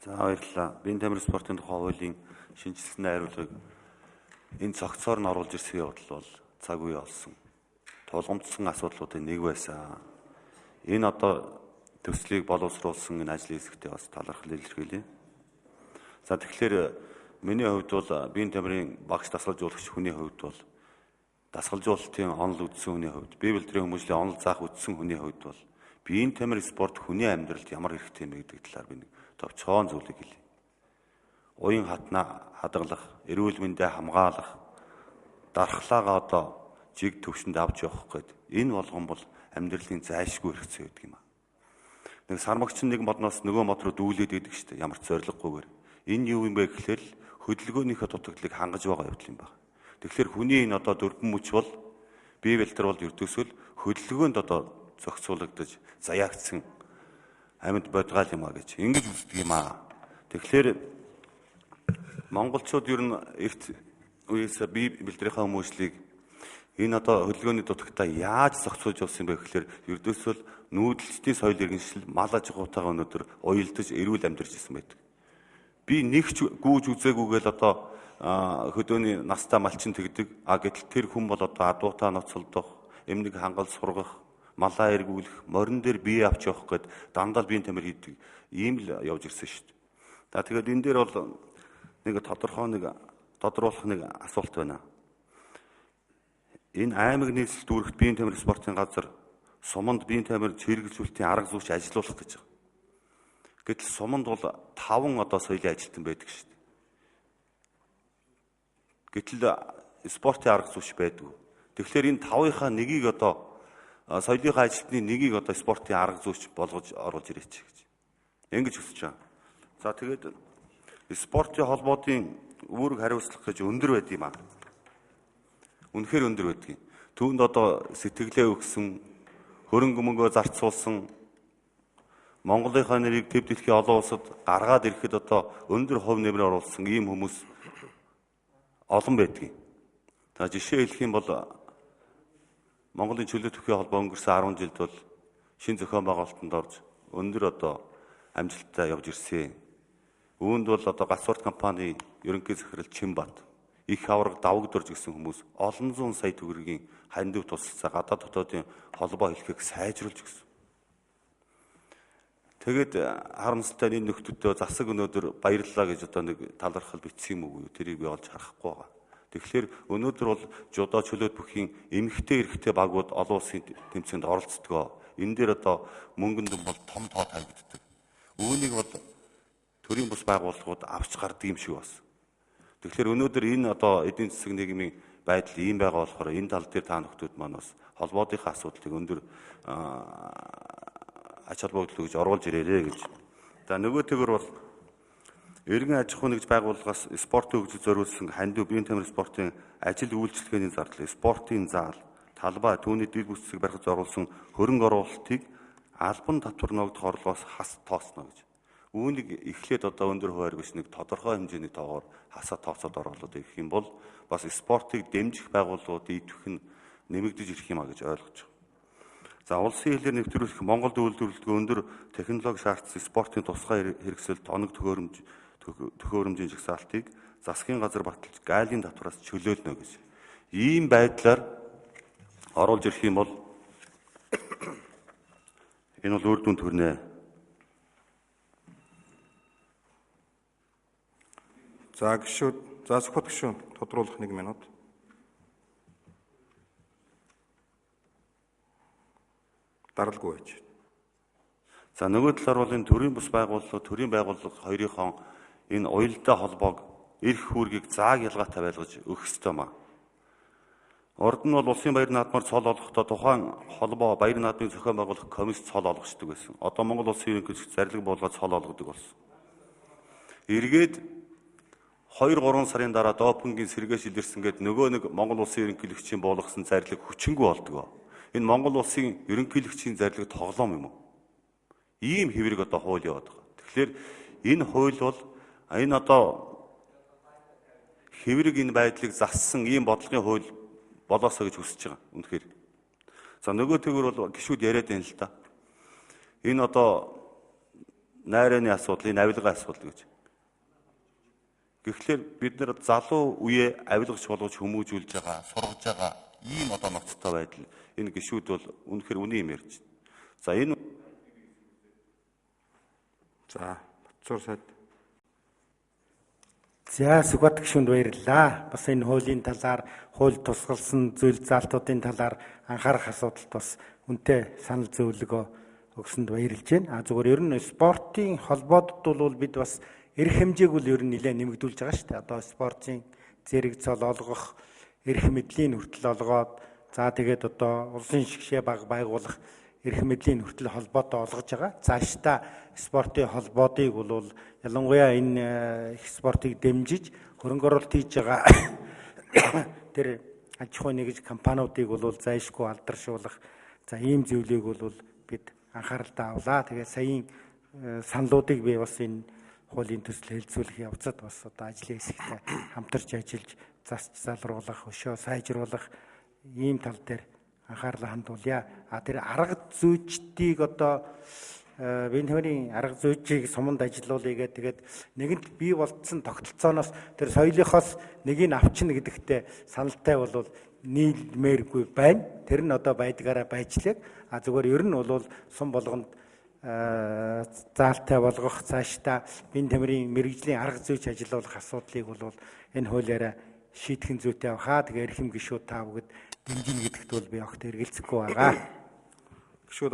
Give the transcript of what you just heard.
За баярлалаа. Биеийн тамирын спортын тухай хуулийн шинжилсэн найруулгыг энэ цогцоор нь оруулж ирсэн явдал бол цаг үе олсон. Тулгамдсан асуудлуудын нэг байсан. Энэ одоо төслийг боловсруулсан энэ ажлын хэсэгтээ бас талархал илэрхийлье. За тэгэхээр миний хувьд бол биеийн тамирын багш дасгалжуулагч хүний хувьд бол дасгалжуулалтын онол үзсэн хүний хувьд, бие бэлтрийн хүмүүжлийн онол заах үзсэн хүний хувьд бол биеийн тамирын спорт хүний амьдралд ямар хэрэгтэй юм бэ гэдэг талаар би нэг товчхон зүйлийг хэлье. Уян хатнаа хадгалах, эрүүл мэндээ хамгаалах, дархлаагаа одоо жиг төвшөнд авч явах гээд энэ болгон бол амьдралын зайлшгүй хэрэгцээ байдаг юм аа. Нэг сармагч нэг модноос нөгөө мод руу дүүлээд идэг шүү дээ. Ямар ч зориггүйгээр. Энэ юу юм бэ гэхээр л хөдөлгөөнийхөө дутагдлыг хангаж байгаа явдал юм байна. Тэгэхээр хүний энэ одоо дөрвөн мөч бол бие бэлтэр бол ердөөсөө хөдөлгөөнд одоо зохицуулагдаж заяагдсан амьд бодгаал юм а гэж ингэж үздэг юм а. Тэгэхээр монголчууд ер нь эрт үеэс бие бэлтрийнхаа хүмүүжлийг энэ одоо хөдөлгөөний дутагтаа яаж зохицуулж явсан бэ гэхээр ердөөсөө нүүдэлчдийн соёл иргэншил мал аж ахуйтайгаа өнөөдөр уялдаж эрүүл амьдарч ирсэн байдаг. Би нэгч гүүж үзээгүйгээл одоо хөдөөний настай малчин тэгдэг. Гэтэл тэр хүн бол одоо адуутаа ноцолдох, эмнэг хангал сургах, малаа эргүүлэх, морин дээр бие авч явах гээд дандаа биеийн тамир хийдэг. Ийм л явж ирсэн шүү дээ. За тэгээд энэ дээр бол нэг тодорхойлох нэг асуулт байна. Энэ аймаг нийслэл дүүрэгт биеийн тамир спортын газар суманд биеийн тамир чиргэлжүүлэлтийн арга зүйч ажиллуулах гэж байгаа. Гэтэл суманд бол 5 одоо соёлын ажилтан байдаг шүү дээ. Гэтэл спортын арга зүйч байдаг. Тэгэхээр энэ 5-ынхаа нэгийг одоо соёлынхаа ажилтны нэгийг одоо спортын арга зүйч болгож оруулж ирээч гэж. Ингэж хүсэж байгаа. За тэгээд спортын холбоодын үүрэг хариуцлага гэж өндөр байд юм аа. Үнэхээр өндөр байдаг. Түүнд одоо сэтгэлээ өгсөн, хөрөнгө мөнгөө зарцуулсан, Монголынхаа нэрийг төв дэлхийн олон улсад гаргаад ирэхэд одоо өндөр хувь нэмрээ оруулсан ийм хүмүүс олон байдгийг. За жишээ хэлэх юм бол Монголын чөлөө төхийн холбоо өнгөрсөн 10 жилд бол шин зохион байгуулалтанд орж өндөр одоо амжилттай явж ирсэн. Үүнд бол одоо гацуурт компани ерөнхий захирал Чинбат их аварга давагдорж гисэн хүмүүс олон зуун сая төгрөгийн хандив тусалцаа гадаад дотоодын холбоо хэлхийг сайжруулж гисэн. Тэгээд харамсалтай энэ нөхдөдөө засаг өнөөдөр баярлалаа гэж одоо нэг талархал бичсэн юм уу? Тэрийг би олж харахгүй байгаа. Тэгэхээр өнөөдөр бол жудоо чөлөөт бүхийн эмэгтэй эрэгтэй багууд олон улсын тэмцээнд оролцдог. Энэ дээр одоо мөнгөнд бол том тоо тавигддаг. Үүнийг бол төрийн бус байгууллагууд авч гардаг юм шиг бас. Тэгэхээр өнөөдөр энэ одоо эдийн засаг нийгмийн байдал ийм байгаа болохоор энэ тал дээр та нөхдүүд маань бас холбоодынхаа асуудлыг өндөр ач холбогдол гэж оруулж ирээрэй гэж. За нөгөө тэгэр бол Эргэн аж ахуй нэгж байгууллагаас спортын хөгжил зориулсан хандив биеийн тамир спортын ажил үйлчлэгээний зардал, спортын заал, талбай, түүний дэд бүтцийг барихад зориулсан хөрөнгө оруулалтыг албан татвар ногдох орлогоос хас тооцно гэж. Үүнийг эхлээд одоо өндөр хуваар биш нэг тодорхой хэмжээний тоогоор хасаа тооцоод оруулаад ирэх юм бол бас спортыг дэмжих байгууллагууд идэвх нь нэмэгдэж ирэх юм а гэж ойлгож байна. За улсын хилээр нэвтрүүлэх Монголд үйлдвэрлэдэг өндөр технологи шаардсан спортын тусгай хэрэгсэлд оног төхөөрөмжийн жагсаалтыг засгийн газар баталж гайлын татвараас чөлөөлнө гэж. Ийм байдлаар оруулж ирэх юм бол энэ бол үр дүн төрнэ. За гишүүд, зөвхөн гишүүн тодруулах 1 минут. Даралгүй байж. За нөгөө талаар бол энэ төрийн бус байгууллага, төрийн байгууллага хоёрынхон энэ уялдаа холбоог эрх үүргийг зааг ялгаатай байлгаж өгөх ёстой маа. Урд нь бол улсын баяр наадмаар цол олохдоо тухайн холбоо баяр наадмыг зохион байгуулах комисс цол олгочдөг байсан. Одоо Монгол улсын ерөнхий зарлиг буулгаад цол олгодог болсон. Эргээд 2-3 сарын дараа допингийн сэргээж илэрсэн гээд нөгөө нэг Монгол улсын ерөнхийлөгчийн буулгасан зарлиг хүчингүй болдгоо. Энэ Монгол улсын ерөнхийлөгчийн зарлиг тоглоом юм уу? Ийм хэврэг одоо хууль яваад байгаа. Тэгэхээр энэ хууль бол энэ одоо хэврэг энэ байдлыг зассан ийм бодлогын хууль болоосоо гэж хүсэж байгаа. Үнэхээр. За нөгөө тэгүр бол гишүүд яриад байна л да. Энэ одоо найрын асуудлын авилгын асуудал гэж. Тэгэхээр бид нэр залуу үеэ авилгаж болгож хүмүүжүүлж байгаа, сургаж байгаа ийм одоо нөхцөлтэй байдал энэ гишүүд бол үнэхээр үний юм ярьж байна. За энэ За Батцуур сайд. За Сүхбат гишүүнд баярлалаа. Бас энэ хуулийн талаар, хууль тусгалсан зүйл заалтуудын талаар анхаарах асуудалд бас үнэтэй санал зөвлөгөө өгсөнд баярлж байна. Зүгээр ер нь спортын холбоодд бол бид бас эрх хэмжээг бол ер нь нэлээд нэмэгдүүлж байгаа шүү дээ. Одоо спортын зэрэг цол олгох, эрх мэдлийн хүртэл олгоод, за тэгээд одоо улсын шигшээ баг байгуулах эрх мэдлийн хүртэл холбоотой олгож байгаа. Цаашдаа спортын холбоодыг бол ялангуяа энэ их спортыг дэмжиж хөрөнгө оруулалт хийж байгаа тэр аж ахуй нэгж компаниудыг бол зайлшгүй алдаршуулах, за ийм зүйлийг бол бид анхааралтай авлаа. Тэгээд саяын саналуудыг би бас энэ хуулийн төсөл хэлэлцүүлэх явцад бас одоо ажлын хэсэгтэй хамтарч ажиллаж засч залруулах, өшөө сайжруулах ийм тал дээр анхаарлаа хандуулъя. Тэр арга зүйчдийг одоо Бенхамрийн арга зүйчийг суманд ажиллуулъя тэгээд нэгэнт бий болцсон тогтолцооноос тэр соёлынхоос нэгийг авчна гэдэгтээ саналтай бол нийлмээргүй байна. Тэр нь одоо байдгаараа байжлаа. Зүгээр ер нь бол сум болгонд заалтай болгох, цаашдаа Бенхамрийн мэрэгжлийн арга зүйч ажиллуулах асуудлыг бол энэ хуулиараа шийдэх зүйтэй авахаа. Тэгээ эрхэм гишүүд та бүгд дэмжинэ гэдэгт бол би огт эргэлзэхгүй байгаа. Гишүүд